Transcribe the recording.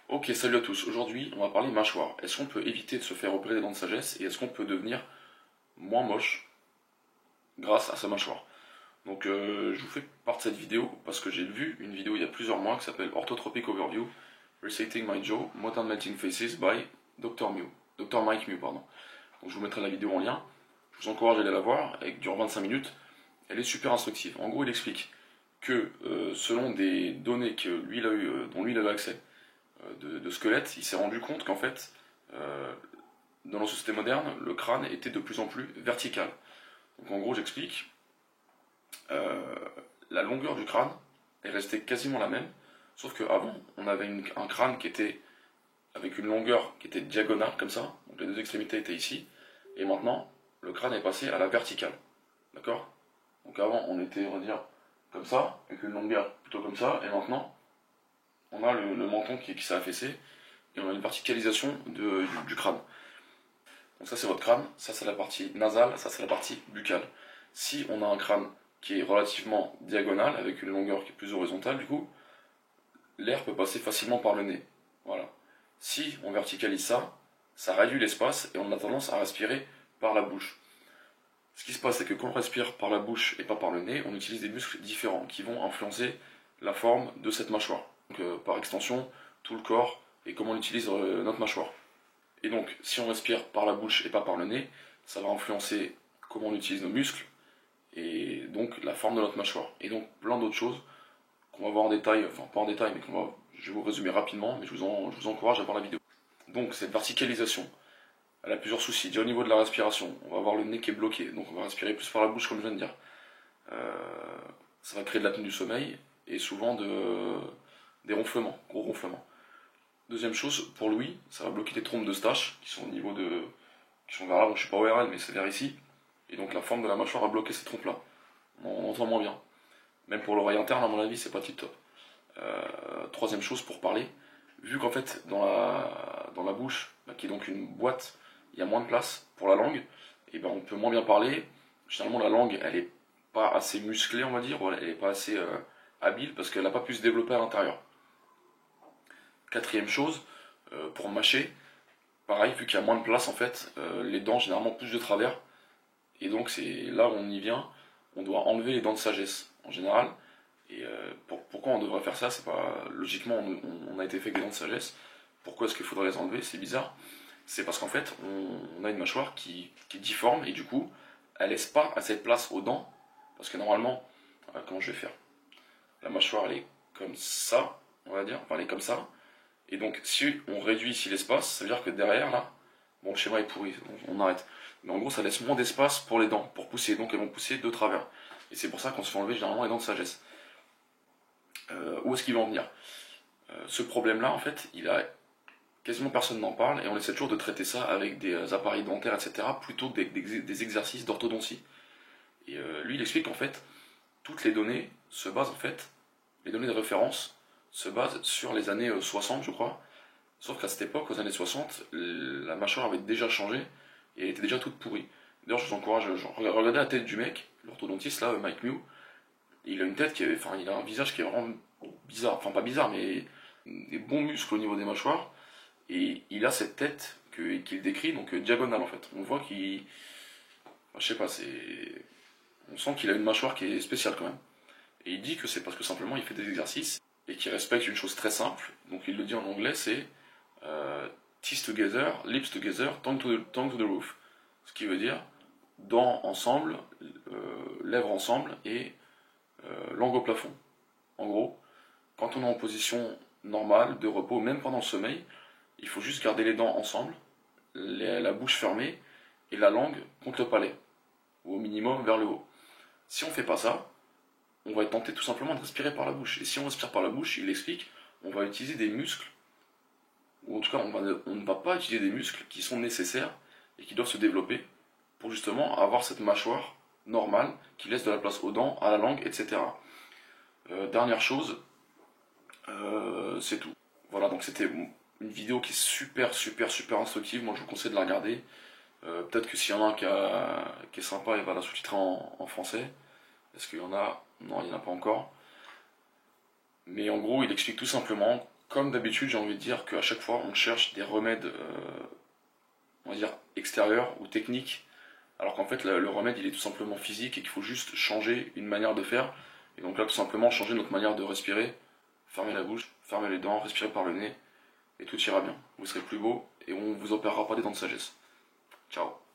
Ok, salut à tous. Aujourd'hui, on va parler mâchoire. Est-ce qu'on peut éviter de se faire opérer des dents de sagesse et est-ce qu'on peut devenir moins moche grâce à sa mâchoire? Donc, je vous fais part de cette vidéo parce que j'ai vu une vidéo il y a plusieurs mois qui s'appelle Orthotropic Overview, Restating My Jaw, Modern Melting Faces by Dr. Mike Mew, pardon. Donc, je vous mettrai la vidéo en lien. Je vous encourage à aller la voir. Elle dure 25 minutes. Elle est super instructive. En gros, il explique que selon des données que lui, il a eu, dont lui il avait accès, de squelette, il s'est rendu compte qu'en fait, dans la société moderne, le crâne était de plus en plus vertical. Donc en gros, j'explique, euh, la longueur du crâne est restée quasiment la même, sauf qu'avant, on avait un crâne qui était avec une longueur qui était diagonale, comme ça, donc les deux extrémités étaient ici, et maintenant, le crâne est passé à la verticale. D'accord? Donc avant, on était, on va dire, comme ça, avec une longueur plutôt comme ça, et maintenant, on a le menton qui s'est affaissé, et on a une verticalisation du crâne. Donc ça c'est votre crâne, ça c'est la partie nasale, ça c'est la partie buccale. Si on a un crâne qui est relativement diagonal, avec une longueur qui est plus horizontale du coup, l'air peut passer facilement par le nez. Voilà. Si on verticalise ça, ça réduit l'espace et on a tendance à respirer par la bouche. Ce qui se passe, c'est que quand on respire par la bouche et pas par le nez, on utilise des muscles différents qui vont influencer la forme de cette mâchoire. Donc par extension, tout le corps et comment on utilise notre mâchoire. Et donc, si on respire par la bouche et pas par le nez, ça va influencer comment on utilise nos muscles et donc la forme de notre mâchoire. Et donc plein d'autres choses qu'on va voir en détail, enfin pas en détail, mais je vais vous résumer rapidement, mais je vous encourage à voir la vidéo. Donc cette verticalisation, elle a plusieurs soucis. Déjà au niveau de la respiration, on va avoir le nez qui est bloqué, donc on va respirer plus par la bouche comme je viens de dire. Ça va créer de l'apnée du sommeil et souvent des ronflements, gros ronflements. Deuxième chose, pour Louis, ça va bloquer les trompes de Stache qui sont au niveau de. Qui sont vers là, bon, je sais pas où est elle, mais c'est vers ici. Et donc la forme de la mâchoire va bloquer ces trompes-là. On entend moins bien. Même pour l'oreille interne, à mon avis, c'est pas tip top. Troisième chose pour parler, vu qu'en fait dans la bouche, qui est donc une boîte, il y a moins de place pour la langue, et ben on peut moins bien parler. Généralement la langue elle est pas assez musclée on va dire, elle est pas assez habile parce qu'elle n'a pas pu se développer à l'intérieur. Quatrième chose, pour mâcher, pareil, vu qu'il y a moins de place en fait, les dents généralement poussent de travers, et donc c'est là où on y vient, on doit enlever les dents de sagesse en général. Et pourquoi on devrait faire ça? C'est pas logiquement on a été fait avec des dents de sagesse. Pourquoi est-ce qu'il faudrait les enlever? C'est bizarre. C'est parce qu'en fait on a une mâchoire qui est difforme et du coup elle laisse pas assez de place aux dents. Parce que normalement, comment je vais faire? La mâchoire elle est comme ça, on va dire, enfin elle est comme ça. Et donc si on réduit ici l'espace, ça veut dire que derrière là, bon le schéma est pourri, donc on arrête. Mais en gros ça laisse moins d'espace pour les dents, pour pousser, donc elles vont pousser de travers. Et c'est pour ça qu'on se fait enlever généralement les dents de sagesse. Où est-ce qu'il va en venir? Ce problème-là, en fait, quasiment personne n'en parle et on essaie toujours de traiter ça avec des appareils dentaires, etc., plutôt que des exercices d'orthodontie. Et lui, il explique qu'en fait, toutes les données se basent en fait, les données de référence se basent sur les années 60, je crois. Sauf qu'à cette époque, aux années 60, la mâchoire avait déjà changé et elle était déjà toute pourrie. D'ailleurs, je vous encourage, regardez la tête du mec, l'orthodontiste là, Mike Mew. Il a une tête enfin, il a un visage qui est vraiment bizarre, enfin pas bizarre, mais des bons muscles au niveau des mâchoires, et il a cette tête qu'il décrit, donc diagonale en fait. On voit qu'il, enfin, je sais pas, on sent qu'il a une mâchoire qui est spéciale quand même. Et il dit que c'est parce que simplement il fait des exercices et qu'il respecte une chose très simple, donc il le dit en anglais, c'est teeth together, lips together, tongue to the roof. Ce qui veut dire dents ensemble, lèvres ensemble et langue au plafond. En gros, quand on est en position normale, de repos, même pendant le sommeil, il faut juste garder les dents ensemble, la bouche fermée et la langue contre le palais, ou au minimum vers le haut. Si on ne fait pas ça, on va être tenté tout simplement de respirer par la bouche. Et si on respire par la bouche, il explique, on va utiliser des muscles, ou en tout cas on ne va pas utiliser des muscles qui sont nécessaires et qui doivent se développer pour justement avoir cette mâchoire normale qui laisse de la place aux dents, à la langue, etc. Dernière chose, c'est tout. Voilà, donc c'était une vidéo qui est super instructive, moi je vous conseille de la regarder. Peut-être que s'il y en a un qui est sympa, il va la sous-titrer en français. Est-ce qu'il y en a? Non, il n'y en a pas encore. Mais en gros, il explique tout simplement Comme d'habitude, j'ai envie de dire qu'à chaque fois, on cherche des remèdes, on va dire, extérieurs ou techniques, alors qu'en fait, le remède, il est tout simplement physique et qu'il faut juste changer une manière de faire. Et donc là, tout simplement, changer notre manière de respirer, fermer la bouche, fermer les dents, respirer par le nez, et tout ira bien. Vous serez plus beau et on vous opérera pas des dents de sagesse. Ciao.